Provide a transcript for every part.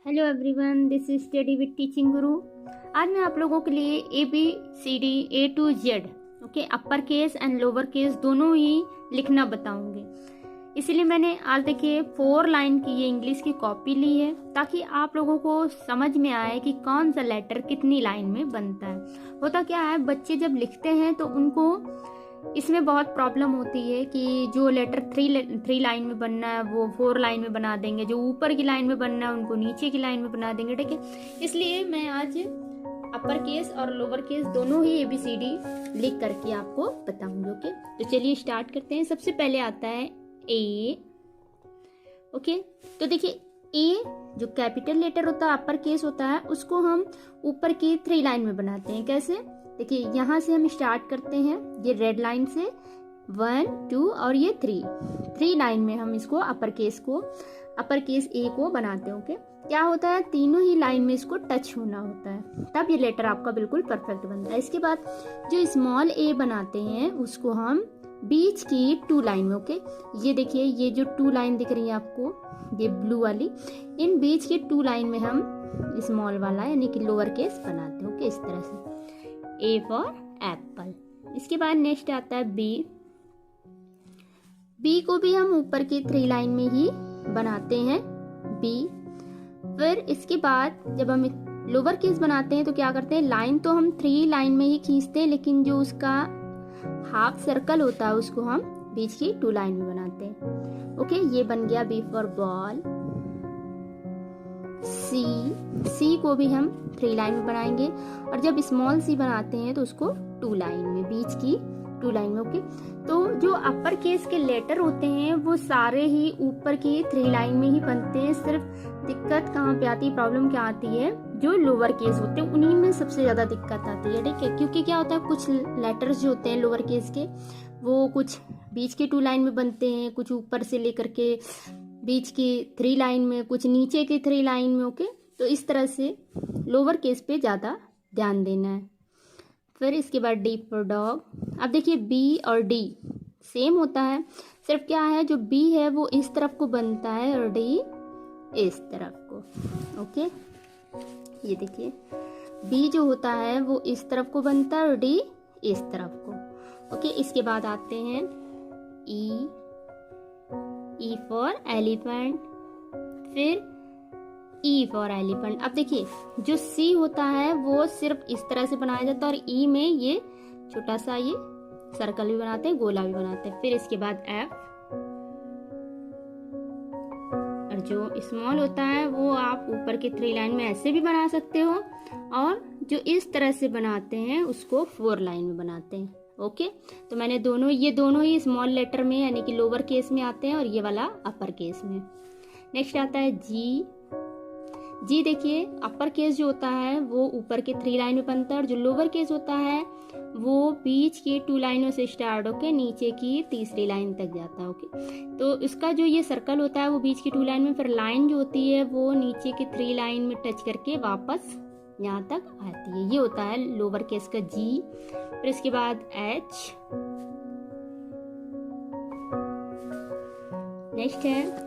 Hello everyone, this is study with teaching गुरु। आज मैं आप लोगों के लिए ABCD A to Z okay upper case and lower case दोनों ही लिखना बताऊंगी। इसलिए मैंने आज देखिए 4 लाइन की ये इंग्लिश की कॉपी ली है ताकि आप लोगों को समझ में आए कि कौन सा लेटर कितनी लाइन में बनता है। होता क्या है, बच्चे जब लिखते हैं तो उनको इसमें बहुत प्रॉब्लम होती है कि जो लेटर थ्री लाइन में बनना है वो 4 लाइन में बना देंगे, जो ऊपर की लाइन में बनना है उनको नीचे की लाइन में बना देंगे। ठीक है, इसलिए मैं आज अपर केस और लोअर केस दोनों ही ABCD लिख करके आपको बताऊंगी। ओके, तो चलिए स्टार्ट करते हैं। सबसे पहले आता है A। ओके, तो देखिए A जो कैपिटल लेटर होता है, अपर केस होता है, उसको हम ऊपर की 3 लाइन में बनाते हैं। कैसे? देखिए यहाँ से हम स्टार्ट करते हैं, ये रेड लाइन से 1 2 और ये 3 लाइन में हम इसको अपर केस A को बनाते हैं। ओके, क्या होता है, तीनों ही लाइन में इसको टच होना होता है, तब ये लेटर आपका बिल्कुल परफेक्ट बनता है। इसके बाद जो स्मॉल a बनाते हैं उसको हम बीच की 2 लाइन में, ओके ये देखिए ये जो 2 लाइन दिख रही है आपको, ये ब्लू वाली, इन बीच की 2 लाइन में हम स्मॉल वाला यानी कि लोअर केस बनाते हैं। ओके, इस तरह से A फॉर एप्पल। इसके बाद नेक्स्ट आता है B को भी हम ऊपर की 3 लाइन में ही बनाते हैं B। फिर इसके बाद जब हम लोअर केस बनाते हैं तो क्या करते हैं, लाइन तो हम 3 लाइन में ही खींचते हैं, लेकिन जो उसका हाफ सर्कल होता है उसको हम बीच की 2 लाइन में बनाते हैं। ओके, ये बन गया B फॉर बॉल। C को भी हम 3 लाइन में बनाएंगे, और जब स्मॉल c बनाते हैं तो उसको 2 लाइन में, बीच की 2 लाइन में। ओके, तो जो अपर केस के लेटर होते हैं वो सारे ही ऊपर की 3 लाइन में ही बनते हैं। सिर्फ दिक्कत कहाँ पे आती है, प्रॉब्लम क्या आती है, जो लोअर केस होते हैं उन्हीं में सबसे ज्यादा दिक्कत आती है। ठीक है, क्योंकि क्या होता है, कुछ लेटर्स जो होते हैं लोअर केस के वो कुछ बीच की 2 लाइन में बनते हैं, कुछ ऊपर से लेकर के बीच की 3 लाइन में, कुछ नीचे की 3 लाइन में। ओके, तो इस तरह से लोअर केस पे ज़्यादा ध्यान देना है। फिर इसके बाद D फॉर डॉग। अब देखिए B और D सेम होता है, सिर्फ क्या है, जो B है वो इस तरफ को बनता है और D इस तरफ को। ओके, ये देखिए B जो होता है वो इस तरफ को बनता है और D इस तरफ को। ओके, इसके बाद आते हैं E फॉर एलिफेंट, फिर E फॉर एलिफेंट। अब देखिए जो C होता है वो सिर्फ इस तरह से बनाया जाता है, और E में ये छोटा सा ये सर्कल भी बनाते हैं, गोला भी बनाते हैं। फिर इसके बाद F, और जो स्मॉल होता है वो आप ऊपर के 3 लाइन में ऐसे भी बना सकते हो, और जो इस तरह से बनाते हैं उसको 4 लाइन में बनाते हैं। ओके, तो मैंने ये दोनों ही स्मॉल लेटर में यानी कि लोअर केस में आते हैं, और ये वाला अपर केस में। नेक्स्ट आता है जी देखिए अपर केस जो होता है वो ऊपर के 3 लाइन में बनता है, और जो लोअर केस होता है वो बीच की 2 लाइनों से स्टार्ट होकर नीचे की तीसरी लाइन तक जाता है। ओके, तो इसका जो ये सर्कल होता है वो बीच की 2 लाइन में, फिर लाइन जो होती है वो नीचे की 3 लाइन में टच करके वापस यहाँ तक आती है। ये होता है लोअर केस का G। फिर इसके बाद H। नेक्स्ट है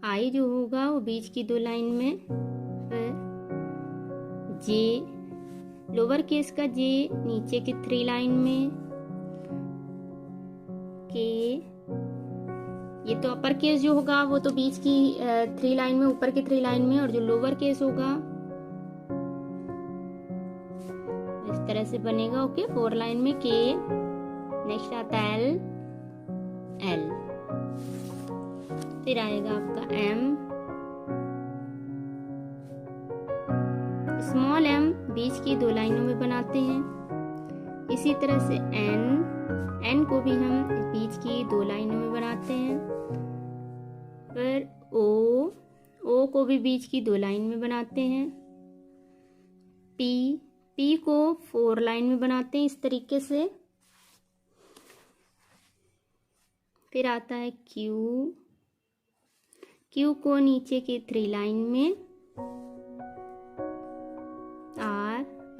I जो होगा वो बीच की 2 लाइन में। फिर J लोअर केस का J नीचे की 3 लाइन में। K ये तो अपर केस जो होगा वो तो बीच की 3 लाइन में, ऊपर की 3 लाइन में, और जो लोअर केस होगा इस तरह से बनेगा। ओके, 4 लाइन में K। नेक्स्ट आता है L, फिर आएगा आपका M, स्मॉल m बीच की 2 लाइनों में बनाते हैं। इसी तरह से N को भी हम बीच की 2 लाइनों में बनाते हैं। फिर O को भी बीच की 2 लाइन में बनाते हैं। P को 4 लाइन में बनाते हैं इस तरीके से। फिर आता है Q को नीचे की 3 लाइन में,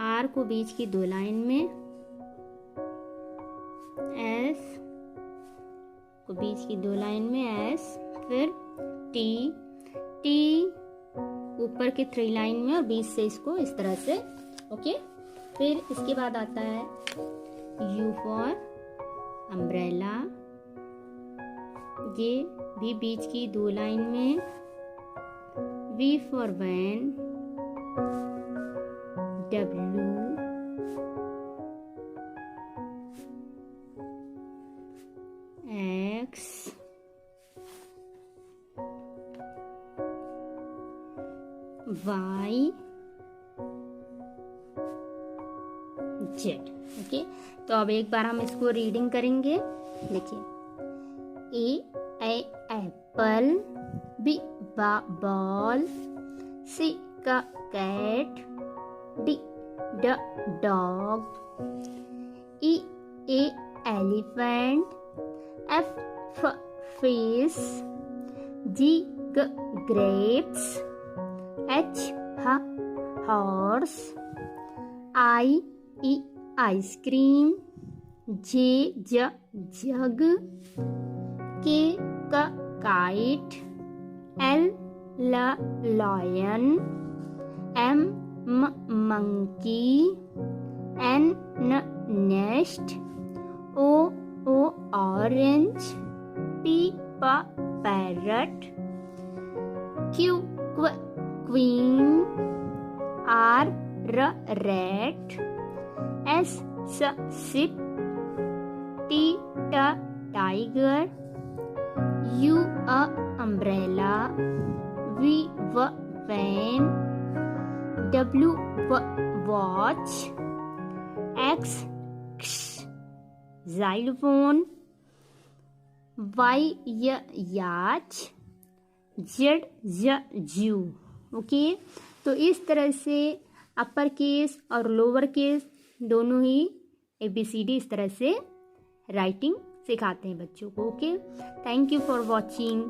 R को बीच की 2 लाइन में, को बीच की 2 लाइन में एस, फिर टी, टी ऊपर के 3 लाइन में और बीच से इसको इस तरह से, ओके। फिर इसके बाद आता है यू फॉर अम्ब्रेला, ये भी बीच की 2 लाइन में, V for van, W, X, Y, Z, okay. तो अब एक बार हम इसको रीडिंग करेंगे। देखिए, A apple, B ball, C cat, D dog, E elephant, F fish, G grapes, H horse, I ice cream, J jug, K kite, L lion, M monkey, N nest, O orange, P parrot, Q queen, R rat, S ship, T tiger, U umbrella, V van, W watch, X xylophone, Y याच, Z जू, okay. तो इस तरह से upper case और lower case दोनों ही ABCD इस तरह से राइटिंग सिखाते हैं बच्चों को, okay. Thank you for watching.